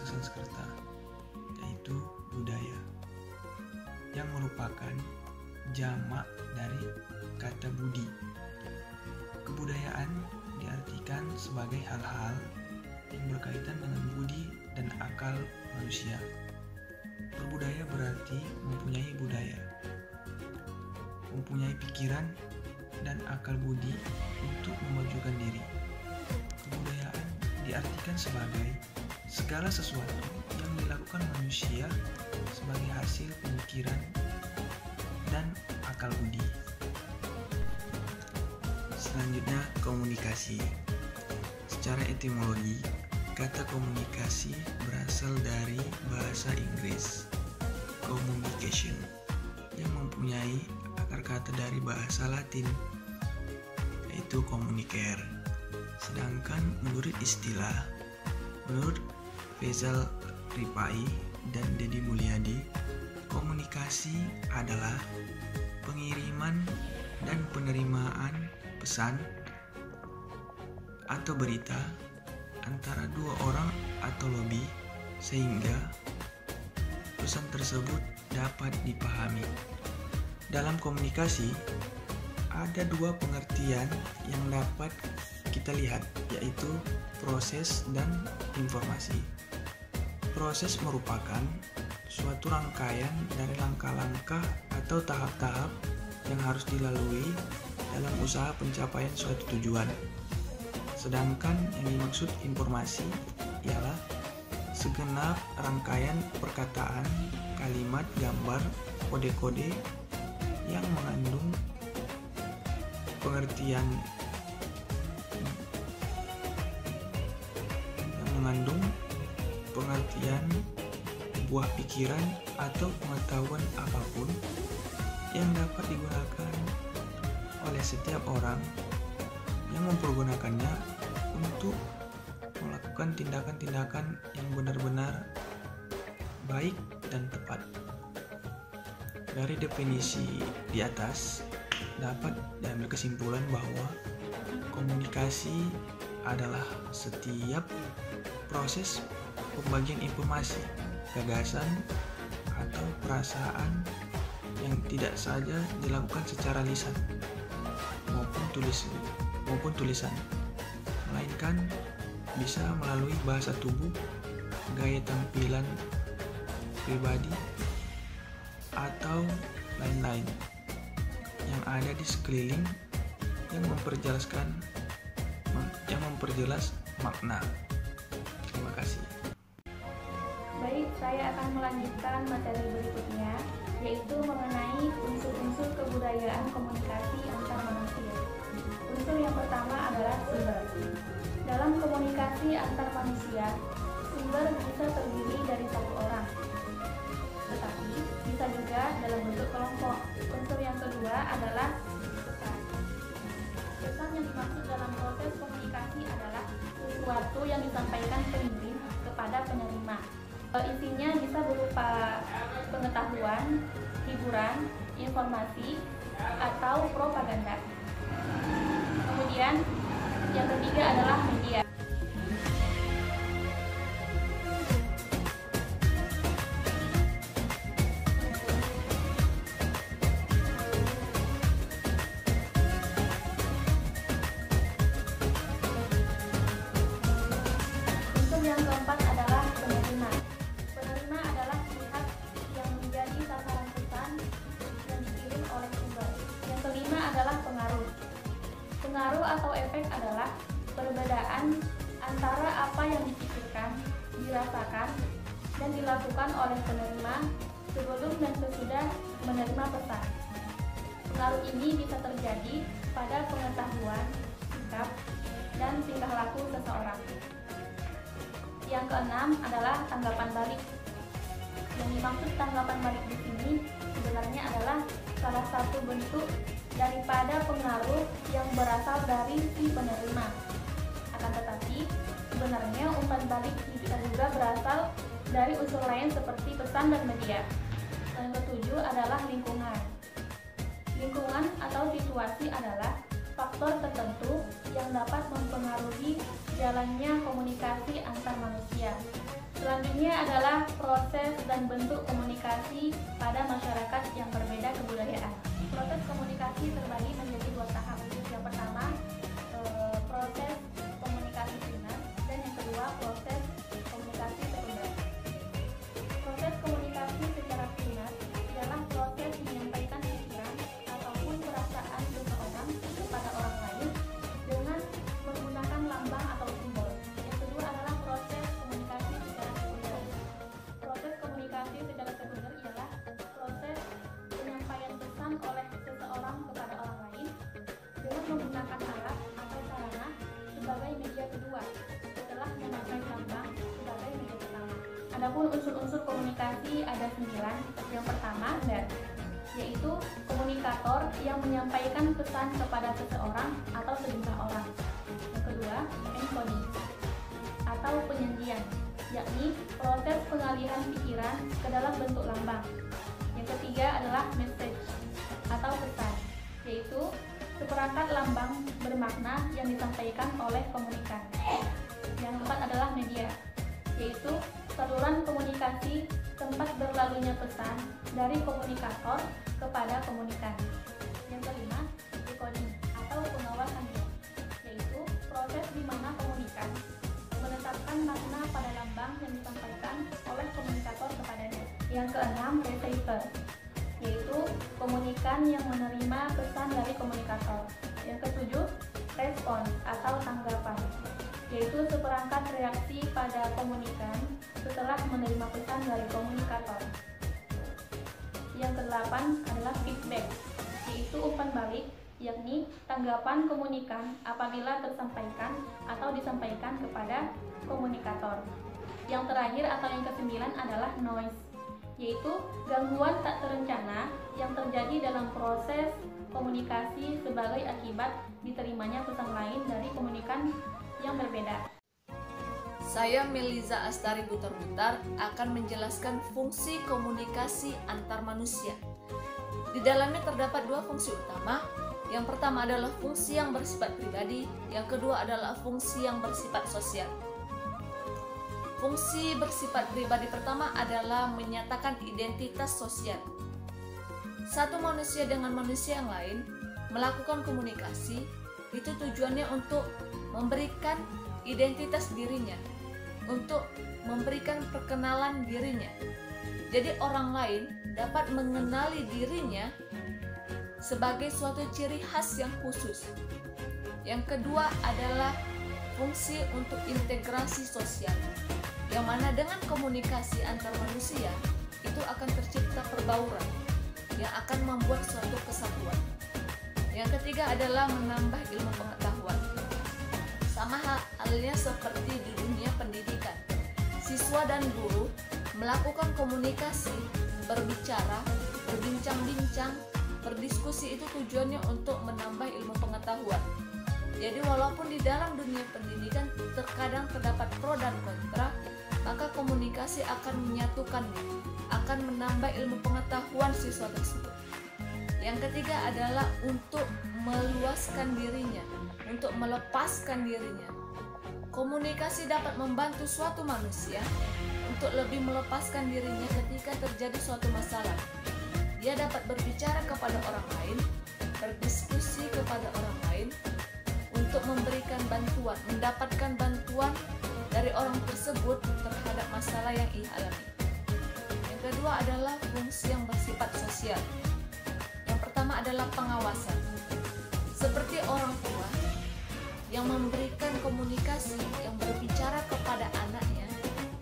bahasa Sanskerta, yaitu budaya, yang merupakan jamak dari kata budi. Kebudayaan diartikan sebagai hal-hal yang berkaitan dengan budi dan akal manusia. Berbudaya berarti mempunyai budaya, mempunyai pikiran dan akal budi untuk memajukan diri. Kebudayaan diartikan sebagai segala sesuatu yang dilakukan manusia sebagai hasil pemikiran dan akal budi. Selanjutnya, komunikasi. Secara etimologi, kata komunikasi berasal dari bahasa Inggris communication yang mempunyai akar kata dari bahasa Latin, yaitu communicare. Sedangkan menurut Faisal Ripai dan Deddy Mulyadi, komunikasi adalah pengiriman dan penerimaan pesan atau berita antara dua orang atau lebih sehingga pesan tersebut dapat dipahami. Dalam komunikasi ada dua pengertian yang dapat kita lihat, yaitu proses dan informasi. Proses merupakan suatu rangkaian dari langkah-langkah atau tahap-tahap yang harus dilalui dalam usaha pencapaian suatu tujuan. Sedangkan yang dimaksud informasi ialah segenap rangkaian perkataan, kalimat, gambar, kode-kode yang mengandung pengertian buah pikiran atau pengetahuan apapun yang dapat digunakan oleh setiap orang yang mempergunakannya untuk melakukan tindakan-tindakan yang benar-benar baik dan tepat. Dari definisi di atas dapat diambil kesimpulan bahwa komunikasi adalah setiap proses pembagian informasi, gagasan, atau perasaan yang tidak saja dilakukan secara lisan maupun tulisan, melainkan bisa melalui bahasa tubuh, gaya tampilan pribadi, atau lain-lain yang ada di sekeliling yang memperjelas makna. Terima kasih. Baik, saya akan melanjutkan materi berikutnya, yaitu mengenai unsur-unsur kebudayaan komunikasi antar manusia. Unsur yang pertama adalah sumber. Dalam komunikasi antar manusia, sumber bisa terdiri dari satu orang, tetapi bisa juga dalam bentuk kelompok. Unsur yang kedua adalah pesan. Pesan yang dimaksud dalam proses komunikasi adalah sesuatu yang disampaikan pengirim kepada penerima. Isinya bisa berupa pengetahuan, hiburan, informasi, atau propaganda. Kemudian yang ketiga adalah media. Unsur yang keempat adalah penerima. Penerima adalah pihak yang menjadi sasaran pesan yang dikirim oleh sumber. Yang kelima adalah pengaruh. Pengaruh atau efek adalah perbedaan antara apa yang dipikirkan, dirasakan, dan dilakukan oleh penerima sebelum dan sesudah menerima pesan. Pengaruh ini bisa terjadi pada pengetahuan, sikap, dan tingkah laku seseorang. Yang keenam adalah tanggapan balik. Yang dimaksud tanggapan balik di sini sebenarnya adalah salah satu bentuk daripada pengaruh yang berasal dari si penerima. Akan tetapi, sebenarnya umpan balik bisa juga berasal dari unsur lain seperti pesan dan media. Yang ketujuh adalah lingkungan. Lingkungan atau situasi adalah faktor tertentu yang dapat mempengaruhi jalannya komunikasi antar manusia. Selanjutnya adalah proses dan bentuk komunikasi pada masyarakat yang berbeda kebudayaan. Proses komunikasi terbagi menjadi dua tahap. Yang pertama, proses komunikasi primer, dan yang kedua, proses komunikasi sekunder. Proses komunikasi secara primer adalah proses menyampaikan pikiran ataupun perasaan seseorang kepada orang lain dengan menggunakan lambang atau simbol. Yang kedua adalah proses komunikasi secara sekunder. Proses komunikasi secara sekunder ialah proses penyampaian pesan oleh seseorang kepada orang lain dengan menggunakan alat atau sarana sebagai media kedua setelah memakai lambang sebagai media pertama. Adapun unsur-unsur komunikasi ada 9. Yang pertama, net, yaitu komunikator yang menyampaikan pesan kepada seseorang atau sejumlah orang. Yang kedua, encoding atau penyajian, yakni proses pengalihan pikiran ke dalam bentuk lambang. Yang ketiga adalah message atau pesan, yaitu seperangkat lambang bermakna yang disampaikan oleh komunikan. Yang keempat adalah media, yaitu saluran komunikasi tempat berlalunya pesan dari komunikator kepada komunikan. Yang kelima, decoding atau pengawal kandungan, yaitu proses di mana komunikan menetapkan makna pada lambang yang disampaikan oleh komunikator kepadanya. Yang keenam, receiver, yaitu komunikan yang menerima pesan dari komunikator. Yang ketujuh, respon atau tanggapan, yaitu seperangkat reaksi pada komunikan setelah menerima pesan dari komunikator. Yang kedelapan adalah feedback, yaitu umpan balik, yakni tanggapan komunikan apabila tersampaikan atau disampaikan kepada komunikator. Yang terakhir atau yang kesembilan adalah noise, yaitu gangguan tak terencana yang terjadi dalam proses komunikasi sebagai akibat diterimanya pesan lain dari komunikan yang berbeda. Saya Meliza Astari Butar-Butar akan menjelaskan fungsi komunikasi antar manusia. Di dalamnya terdapat dua fungsi utama. Yang pertama adalah fungsi yang bersifat pribadi, yang kedua adalah fungsi yang bersifat sosial. Fungsi bersifat pribadi pertama adalah menyatakan identitas sosial. Satu manusia dengan manusia yang lain melakukan komunikasi, itu tujuannya untuk memberikan identitas dirinya, untuk memberikan perkenalan dirinya. Jadi orang lain dapat mengenali dirinya sebagai suatu ciri khas yang khusus. Yang kedua adalah fungsi untuk integrasi sosial, yang mana dengan komunikasi antar manusia itu akan tercipta perbauran yang akan membuat suatu kesatuan. Yang ketiga adalah menambah ilmu pengetahuan. Sama halnya seperti di dunia pendidikan, siswa dan guru melakukan komunikasi, berbicara, berbincang-bincang, berdiskusi, itu tujuannya untuk menambah ilmu pengetahuan. Jadi walaupun di dalam dunia pendidikan terkadang terdapat pro dan kontra, maka komunikasi akan menyatukannya, akan menambah ilmu pengetahuan siswa tersebut. Yang ketiga adalah untuk meluaskan dirinya, untuk melepaskan dirinya. Komunikasi dapat membantu suatu manusia untuk lebih melepaskan dirinya ketika terjadi suatu masalah. Dia dapat berbicara kepada orang lain, berdiskusi kepada orang lain, untuk memberikan bantuan, mendapatkan bantuan dari orang tersebut terhadap masalah yang ia alami. Yang kedua adalah fungsi yang bersifat sosial. Yang pertama adalah pengawasan. Seperti orang tua yang memberikan komunikasi, yang berbicara kepada anaknya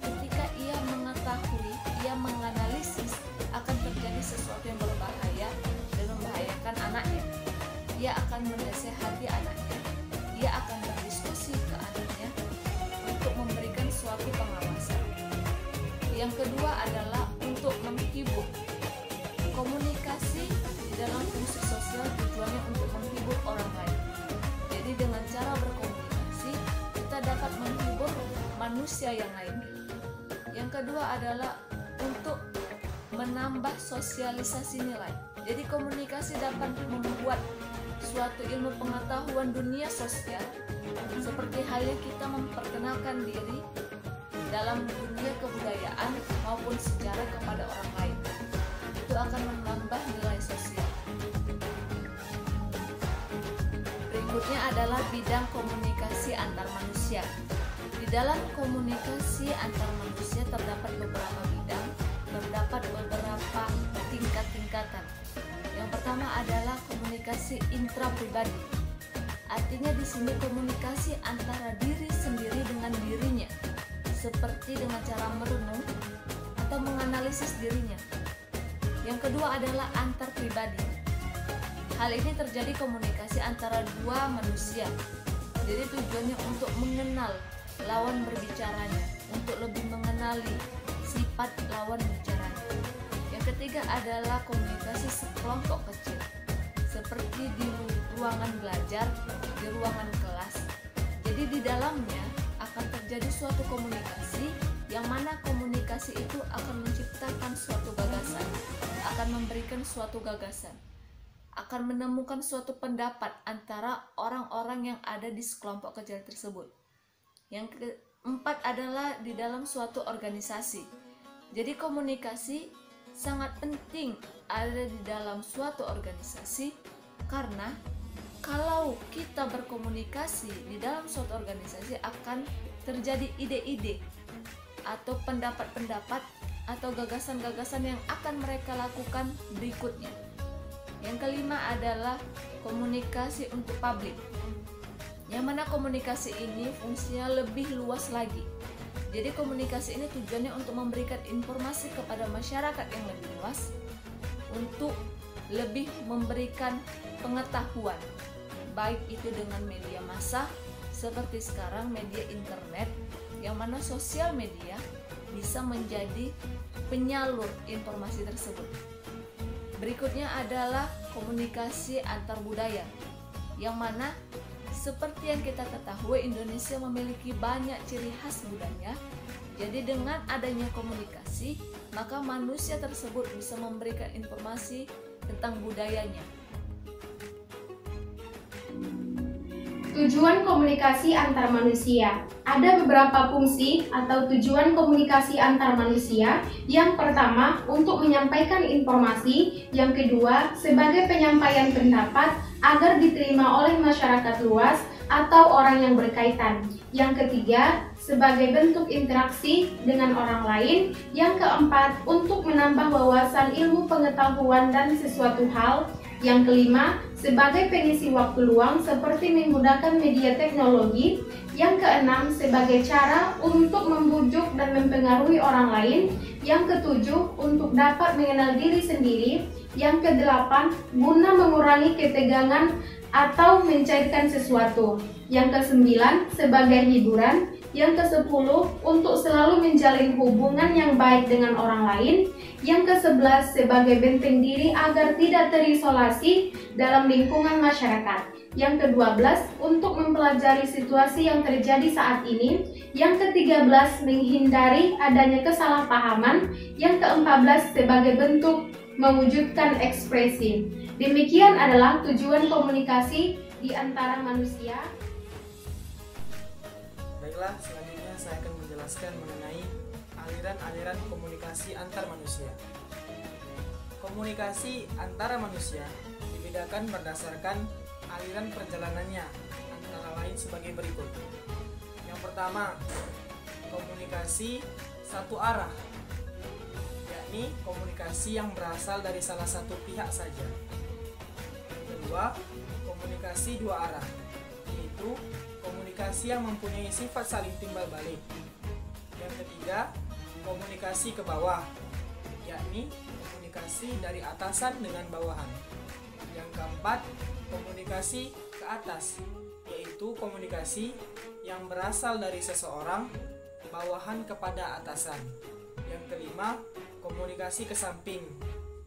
ketika ia mengetahui, ia menganalisis akan terjadi sesuatu yang berbahaya dan membahayakan anaknya. Ia akan menasehati anaknya, ia akan berdiskusi ke anaknya untuk memberikan suatu pengawasan. Yang kedua adalah untuk menghibur. Komunikasi di dalam fungsi sosial tujuannya untuk menghibur orang lain. Jadi dengan cara berkomunikasi kita dapat menghibur manusia yang lainnya. Yang kedua adalah untuk menambah sosialisasi nilai. Jadi komunikasi dapat membuat suatu ilmu pengetahuan dunia sosial, seperti halnya kita memperkenalkan diri dalam dunia kebudayaan Berikutnya adalah bidang komunikasi antar manusia. Di dalam komunikasi antar manusia terdapat beberapa bidang, terdapat beberapa tingkat-tingkatan. Yang pertama adalah komunikasi intrapribadi. Artinya di sini komunikasi antara diri sendiri dengan dirinya, seperti dengan cara merenung atau menganalisis dirinya. Yang kedua adalah antar pribadi. Hal ini terjadi komunikasi antara dua manusia. Jadi tujuannya untuk mengenal lawan berbicaranya, untuk lebih mengenali sifat lawan bicaranya. Yang ketiga adalah komunikasi sekelompok kecil, seperti di ruangan belajar, di ruangan kelas. Jadi di dalamnya akan terjadi suatu komunikasi, yang mana komunikasi itu akan menciptakan suatu gagasan, akan memberikan suatu gagasan, akan menemukan suatu pendapat antara orang-orang yang ada di sekelompok kecil tersebut. Yang keempat adalah di dalam suatu organisasi. Jadi komunikasi sangat penting ada di dalam suatu organisasi, karena kalau kita berkomunikasi di dalam suatu organisasi akan terjadi ide-ide atau pendapat-pendapat atau gagasan-gagasan yang akan mereka lakukan berikutnya. Yang kelima adalah komunikasi untuk publik, yang mana komunikasi ini fungsinya lebih luas lagi. Jadi komunikasi ini tujuannya untuk memberikan informasi kepada masyarakat yang lebih luas, untuk lebih memberikan pengetahuan, baik itu dengan media massa seperti sekarang media internet, yang mana sosial media bisa menjadi penyalur informasi tersebut. Berikutnya adalah komunikasi antar budaya, yang mana seperti yang kita ketahui Indonesia memiliki banyak ciri khas budaya. Jadi dengan adanya komunikasi, maka manusia tersebut bisa memberikan informasi tentang budayanya. Tujuan komunikasi antar manusia. Ada beberapa fungsi atau tujuan komunikasi antar manusia. Yang pertama, untuk menyampaikan informasi. Yang kedua, sebagai penyampaian pendapat agar diterima oleh masyarakat luas atau orang yang berkaitan. Yang ketiga, sebagai bentuk interaksi dengan orang lain. Yang keempat, untuk menambah wawasan ilmu pengetahuan dan sesuatu hal. Yang kelima, sebagai pengisi waktu luang seperti menggunakan media teknologi. Yang keenam, sebagai cara untuk membujuk dan mempengaruhi orang lain. Yang ketujuh, untuk dapat mengenal diri sendiri. Yang kedelapan, guna mengurangi ketegangan atau mencairkan sesuatu. Yang kesembilan, sebagai hiburan. Yang kesepuluh, untuk selalu menjalin hubungan yang baik dengan orang lain. Yang ke-11, sebagai benteng diri agar tidak terisolasi dalam lingkungan masyarakat. Yang ke-12, untuk mempelajari situasi yang terjadi saat ini. Yang ke-13, menghindari adanya kesalahpahaman. Yang ke-14, sebagai bentuk mewujudkan ekspresi. Demikian adalah tujuan komunikasi di antara manusia. Baiklah, selanjutnya saya akan menjelaskan mengenai aliran-aliran komunikasi antar manusia. Komunikasi antara manusia dibedakan berdasarkan aliran perjalanannya, antara lain sebagai berikut. Yang pertama, komunikasi satu arah, yakni komunikasi yang berasal dari salah satu pihak saja. Yang kedua, komunikasi dua arah, yaitu komunikasi yang mempunyai sifat saling timbal balik. Yang ketiga, komunikasi ke bawah, yakni komunikasi dari atasan dengan bawahan. Yang keempat, komunikasi ke atas, yaitu komunikasi yang berasal dari seseorang bawahan kepada atasan. Yang kelima, komunikasi ke samping,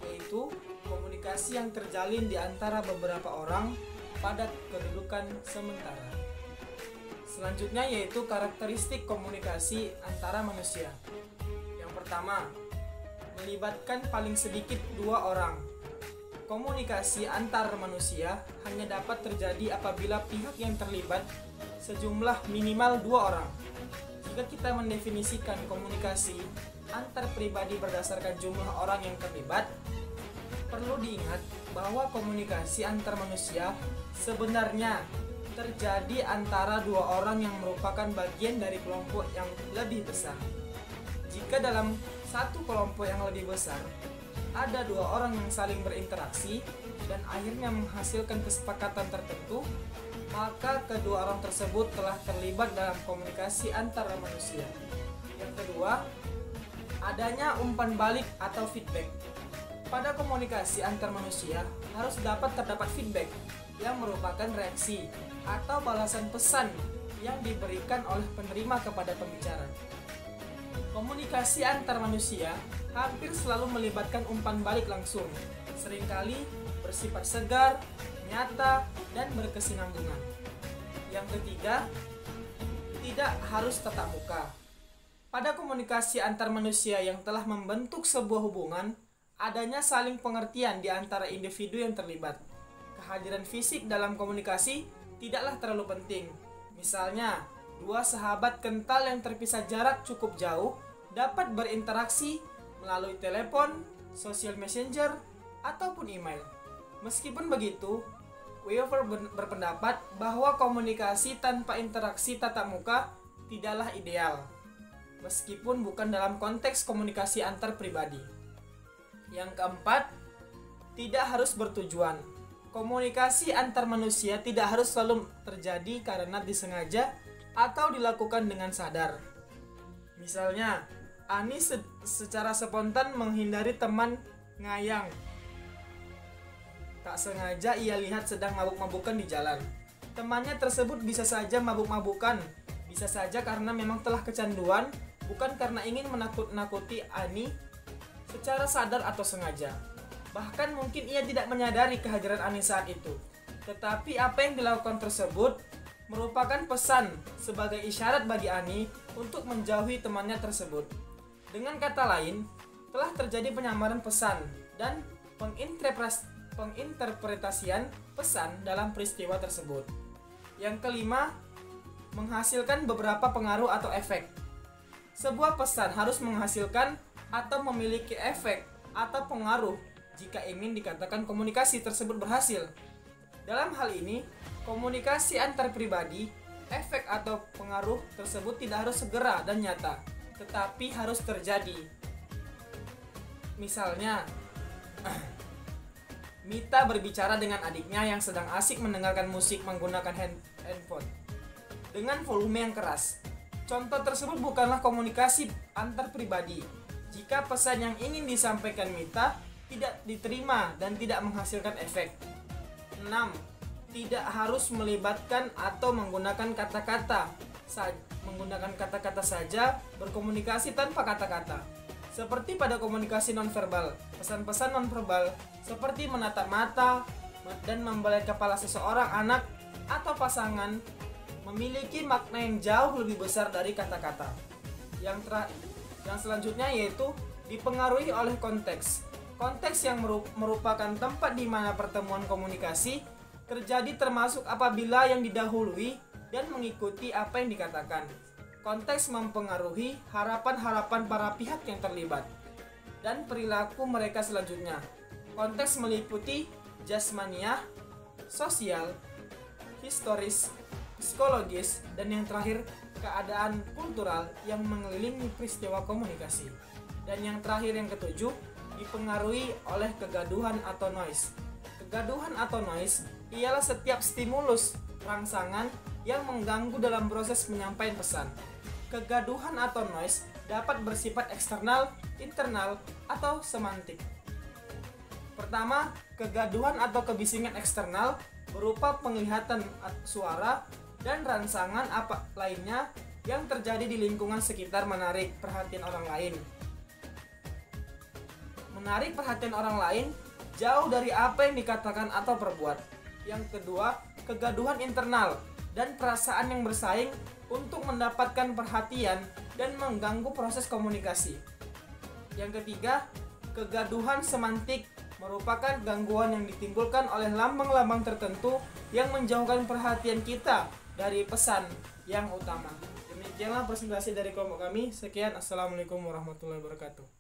yaitu komunikasi yang terjalin di antara beberapa orang pada kedudukan sementara. Selanjutnya yaitu karakteristik komunikasi antara manusia. Yang pertama, melibatkan paling sedikit dua orang. Komunikasi antar manusia hanya dapat terjadi apabila pihak yang terlibat sejumlah minimal dua orang. Jika kita mendefinisikan komunikasi antar pribadi berdasarkan jumlah orang yang terlibat, perlu diingat bahwa komunikasi antar manusia sebenarnya terjadi antara dua orang yang merupakan bagian dari kelompok yang lebih besar. Jika dalam satu kelompok yang lebih besar ada dua orang yang saling berinteraksi dan akhirnya menghasilkan kesepakatan tertentu, maka kedua orang tersebut telah terlibat dalam komunikasi antara manusia. Yang kedua, adanya umpan balik atau feedback. Pada komunikasi antar manusia harus terdapat feedback yang merupakan reaksi atau balasan pesan yang diberikan oleh penerima kepada pembicara. Komunikasi antar manusia hampir selalu melibatkan umpan balik langsung, seringkali bersifat segar, nyata, dan berkesinambungan. Yang ketiga, tidak harus tatap muka. Pada komunikasi antar manusia yang telah membentuk sebuah hubungan, adanya saling pengertian di antara individu yang terlibat. Kehadiran fisik dalam komunikasi tidaklah terlalu penting. Misalnya, dua sahabat kental yang terpisah jarak cukup jauh dapat berinteraksi melalui telepon, social messenger, ataupun email. Meskipun begitu, Weaver berpendapat bahwa komunikasi tanpa interaksi tatap muka tidaklah ideal, meskipun bukan dalam konteks komunikasi antar pribadi. Yang keempat, tidak harus bertujuan. Komunikasi antar manusia tidak harus selalu terjadi karena disengaja atau dilakukan dengan sadar. Misalnya, Ani secara spontan menghindari teman ngayang. Tak sengaja ia lihat sedang mabuk-mabukan di jalan. Temannya tersebut bisa saja mabuk-mabukan, bisa saja karena memang telah kecanduan, bukan karena ingin menakut-nakuti Ani secara sadar atau sengaja. Bahkan mungkin ia tidak menyadari kehadiran Ani saat itu. Tetapi apa yang dilakukan tersebut merupakan pesan sebagai isyarat bagi Ani untuk menjauhi temannya tersebut. Dengan kata lain, telah terjadi penyamaran pesan dan penginterpretasian pesan dalam peristiwa tersebut. Yang kelima, menghasilkan beberapa pengaruh atau efek. Sebuah pesan harus menghasilkan atau memiliki efek atau pengaruh jika ingin dikatakan komunikasi tersebut berhasil. Dalam hal ini, komunikasi antar pribadi, efek atau pengaruh tersebut tidak harus segera dan nyata, tetapi harus terjadi. Misalnya, Mita berbicara dengan adiknya yang sedang asik mendengarkan musik menggunakan handphone dengan volume yang keras. Contoh tersebut bukanlah komunikasi antar pribadi jika pesan yang ingin disampaikan Mita tidak diterima dan tidak menghasilkan efek. 6. Tidak harus melibatkan atau menggunakan kata-kata saja, berkomunikasi tanpa kata-kata. Seperti pada komunikasi nonverbal, pesan-pesan nonverbal seperti menatap mata dan membelai kepala seseorang, anak, atau pasangan memiliki makna yang jauh lebih besar dari kata-kata. Yang selanjutnya yaitu dipengaruhi oleh konteks. Konteks yang merupakan tempat di mana pertemuan komunikasi terjadi, termasuk apabila yang didahului dan mengikuti apa yang dikatakan. Konteks mempengaruhi harapan-harapan para pihak yang terlibat dan perilaku mereka selanjutnya. Konteks meliputi jasmaniah, sosial, historis, psikologis, dan yang terakhir keadaan kultural yang mengelilingi peristiwa komunikasi. Dan yang terakhir, yang ketujuh, dipengaruhi oleh kegaduhan atau noise. Kegaduhan atau noise ialah setiap stimulus rangsangan yang mengganggu dalam proses penyampaian pesan. Kegaduhan atau noise dapat bersifat eksternal, internal, atau semantik. Pertama, kegaduhan atau kebisingan eksternal berupa penglihatan suara dan rangsangan lainnya yang terjadi di lingkungan sekitar menarik perhatian orang lain. Menarik perhatian orang lain jauh dari apa yang dikatakan atau perbuat. Yang kedua, kegaduhan internal dan perasaan yang bersaing untuk mendapatkan perhatian dan mengganggu proses komunikasi. Yang ketiga, kegaduhan semantik merupakan gangguan yang ditimbulkan oleh lambang-lambang tertentu yang menjauhkan perhatian kita dari pesan yang utama. Demikianlah presentasi dari kelompok kami. Sekian, assalamualaikum warahmatullahi wabarakatuh.